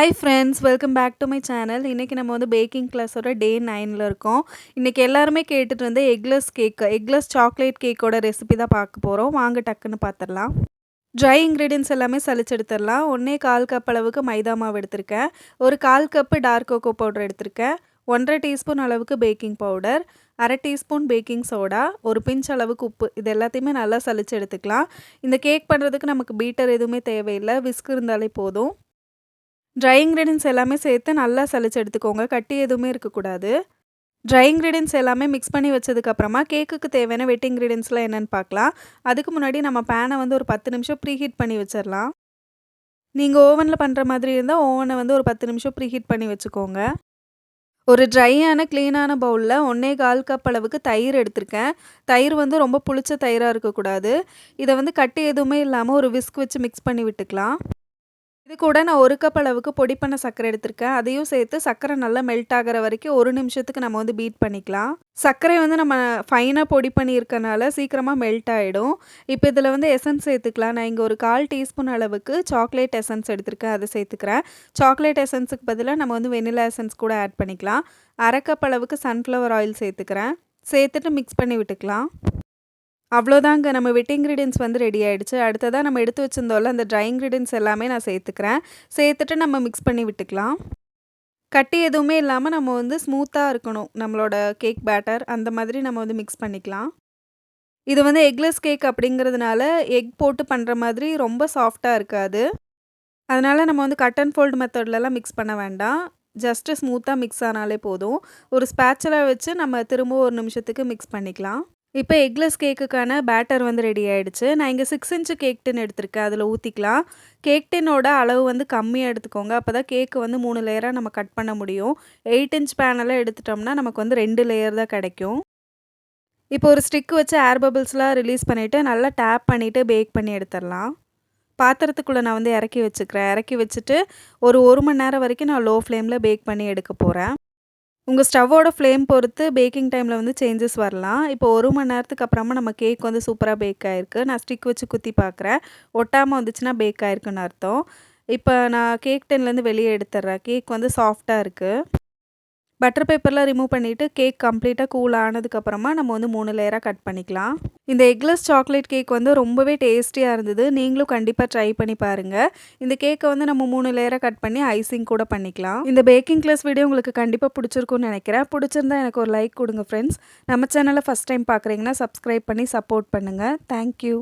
Hi friends, welcome back to my channel. இன்றைக்கி நம்ம வந்து பேக்கிங் கிளாஸோட டே 9ல் இருக்கோம். இன்றைக்கி எல்லாருமே கேட்டுட்டு இருந்த எக்லெஸ் சாக்லேட் கேக்கோட ரெசிபி தான் பார்க்க போகிறோம். வாங்க டக்குன்னு பார்த்துடலாம். ட்ரை இன்க்ரீடியன்ஸ் எல்லாமே சலிச்சு எடுத்துடலாம். 1/4 கப் அளவுக்கு மைதா மாவு எடுத்திருக்கேன். ஒரு 1/4 கப்பு டார்க் கோகோ பவுடர் எடுத்திருக்கேன். 1/2 டீஸ்பூன் அளவுக்கு baking powder, 1/2 teaspoon baking soda, ஒரு பிஞ்ச் அளவுக்கு உப்பு. இது எல்லாத்தையுமே நல்லா சலிச்சு எடுத்துக்கலாம். இந்த கேக் பண்ணுறதுக்கு நமக்கு பீட்டர் எதுவுமே தேவையில்லை, விஸ்க் இருந்தாலே போதும். ட்ரை இன்க்ரீடியன்ஸ் எல்லாமே சேர்த்து நல்லா சலிச்சு எடுத்துக்கோங்க. கட்டி எதுவுமே இருக்கக்கூடாது. ட்ரை இன்க்ரீடியன்ஸ் எல்லாமே மிக்ஸ் பண்ணி வச்சதுக்கப்புறமா கேக்குக்கு தேவையான வெட் இன்க்ரீடியன்ஸ்லாம் என்னென்னு பார்க்கலாம். அதுக்கு முன்னாடி நம்ம பேனை வந்து ஒரு 10 நிமிஷம் ப்ரீஹீட் பண்ணி வச்சிடலாம். நீங்கள் ஓவனில் பண்ணுற மாதிரி இருந்தால் ஓவனை வந்து ஒரு 10 நிமிஷம் ப்ரீஹீட் பண்ணி வச்சுக்கோங்க. ஒரு ட்ரையான க்ளீனான பவுலில் 1/4 கப் அளவுக்கு தயிர் எடுத்திருக்கேன். தயிர் வந்து ரொம்ப புளிச்ச தயிராக இருக்கக்கூடாது. இதை வந்து கட்டி எதுவுமே இல்லாமல் ஒரு விஸ்க் வச்சு மிக்ஸ் பண்ணி விட்டுக்கலாம். இது கூட நான் 1 கப் அளவுக்கு பொடி பண்ண சர்க்கரை எடுத்திருக்கேன். அதையும் சேர்த்து சர்க்கரை நல்லா மெல்ட் ஆகிற வரைக்கும் 1 நிமிஷத்துக்கு நம்ம வந்து பீட் பண்ணிக்கலாம். சர்க்கரை வந்து நம்ம ஃபைனாக பொடி பண்ணியிருக்கனால சீக்கிரமாக மெல்ட் ஆகிடும். இப்போ இதில் வந்து எசன்ஸ் சேர்த்துக்கலாம். நான் இங்கே ஒரு 1/4 டீஸ்பூன் அளவுக்கு சாக்லேட் எசன்ஸ் எடுத்திருக்கேன், அதை சேர்த்துக்கிறேன். சாக்லேட் எசன்ஸுக்கு பதிலாக நம்ம வந்து வெனிலா எசன்ஸ் கூட ஆட் பண்ணிக்கலாம். 1/2 கப் அளவுக்கு சன்ஃப்ளவர் ஆயில் சேர்த்துக்கிறேன். சேர்த்துட்டு மிக்ஸ் பண்ணி விட்டுக்கலாம். அவ்வளோதாங்க, நம்ம வெட் இன்க்ரீடியன்ஸ் வந்து ரெடி ஆகிடுச்சு. அடுத்ததாக நம்ம எடுத்து வச்சுருந்தோம்ல அந்த ட்ரை இன்க்ரீடியன்ஸ் எல்லாமே நான் சேர்த்துக்கிறேன். சேர்த்துட்டு நம்ம மிக்ஸ் பண்ணி விட்டுக்கலாம். கட்டி எதுவுமே இல்லாமல் நம்ம வந்து ஸ்மூத்தாக இருக்கணும் நம்மளோட கேக் பேட்டர், அந்த மாதிரி நம்ம வந்து மிக்ஸ் பண்ணிக்கலாம். இது வந்து எக்லெஸ் கேக் அப்படிங்கிறதுனால எக் போட்டு பண்ணுற மாதிரி ரொம்ப சாஃப்டாக இருக்காது. அதனால் நம்ம வந்து கட் அண்ட் ஃபோல்டு மெத்தட்லலாம் மிக்ஸ் பண்ண வேண்டாம். ஜஸ்ட்டு ஸ்மூத்தாக மிக்ஸ் ஆனாலே போதும். ஒரு ஸ்பேச்சுலா வச்சு நம்ம திரும்ப 1 நிமிஷத்துக்கு மிக்ஸ் பண்ணிக்கலாம். இப்போ எக்லெஸ் கேக்குக்கான பேட்டர் வந்து ரெடி ஆகிடுச்சு. நான் இங்கே 6 இன்ச்சு கேக் டின் எடுத்திருக்கேன், அதில் ஊற்றிக்கலாம். கேக் டின்னோட அளவு வந்து கம்மியாக எடுத்துக்கோங்க. அப்போ தான் கேக்கு வந்து 3 லேயராக நம்ம கட் பண்ண முடியும். 8 இன்ச் பேனெல்லாம் எடுத்துட்டோம்னா நமக்கு வந்து 2 லேயர் தான் கிடைக்கும். இப்போ ஒரு ஸ்டிக் வச்சு ஏர் பபிள்ஸ்லாம் ரிலீஸ் பண்ணிவிட்டு நல்லா டேப் பண்ணிவிட்டு பேக் பண்ணி எடுத்துடலாம். பாத்திரத்துக்குள்ளே நான் வந்து இறக்கி வச்சுக்கிறேன். இறக்கி வச்சுட்டு ஒரு 1 மணி நேரம் வரைக்கும் நான் லோ ஃப்ளேமில் பேக் பண்ணி எடுக்க போகிறேன். உங்கள் ஸ்டவ்வோட ஃப்ளேம் பொறுத்து பேக்கிங் டைமில் வந்து சேஞ்சஸ் வரலாம். இப்போ 1 மணி நேரத்துக்கு அப்புறமா நம்ம கேக் வந்து சூப்பராக பேக் ஆகிருக்கு. நான் ஸ்டிக் வச்சு குத்தி பார்க்குறேன். ஒட்டாமல் வந்துச்சுன்னா பேக் ஆகிருக்குன்னு அர்த்தம். இப்போ நான் கேக் டின்லேருந்து வெளியே எடுத்துடுறேன். கேக் வந்து சாஃப்டாக இருக்குது. பட்டர் பேப்பர்லாம் ரிமூவ் பண்ணிவிட்டு கேக் கம்ப்ளீட்டாக கூல் ஆனதுக்கப்புறமா நம்ம வந்து 3 லேயராக கட் பண்ணிக்கலாம். இந்த எக்லெஸ் சாக்லேட் கேக் வந்து ரொம்பவே டேஸ்டியாக இருந்தது. நீங்களும் கண்டிப்பாக ட்ரை பண்ணி பாருங்கள். இந்த கேக்கை வந்து நம்ம 3 லேயராக கட் பண்ணி ஐசிங் கூட பண்ணிக்கலாம். இந்த பேக்கிங் கிளாஸ் வீடியோ உங்களுக்கு கண்டிப்பாக பிடிச்சிருக்குன்னு நினைக்கிறேன். பிடிச்சிருந்தா எனக்கு ஒரு லைக் கொடுங்க ஃப்ரெண்ட்ஸ். நம்ம சேனலை ஃபஸ்ட் டைம் பார்க்குறீங்கன்னா சப்ஸ்கிரைப் பண்ணி சப்போர்ட் பண்ணுங்கள். தேங்க்யூ.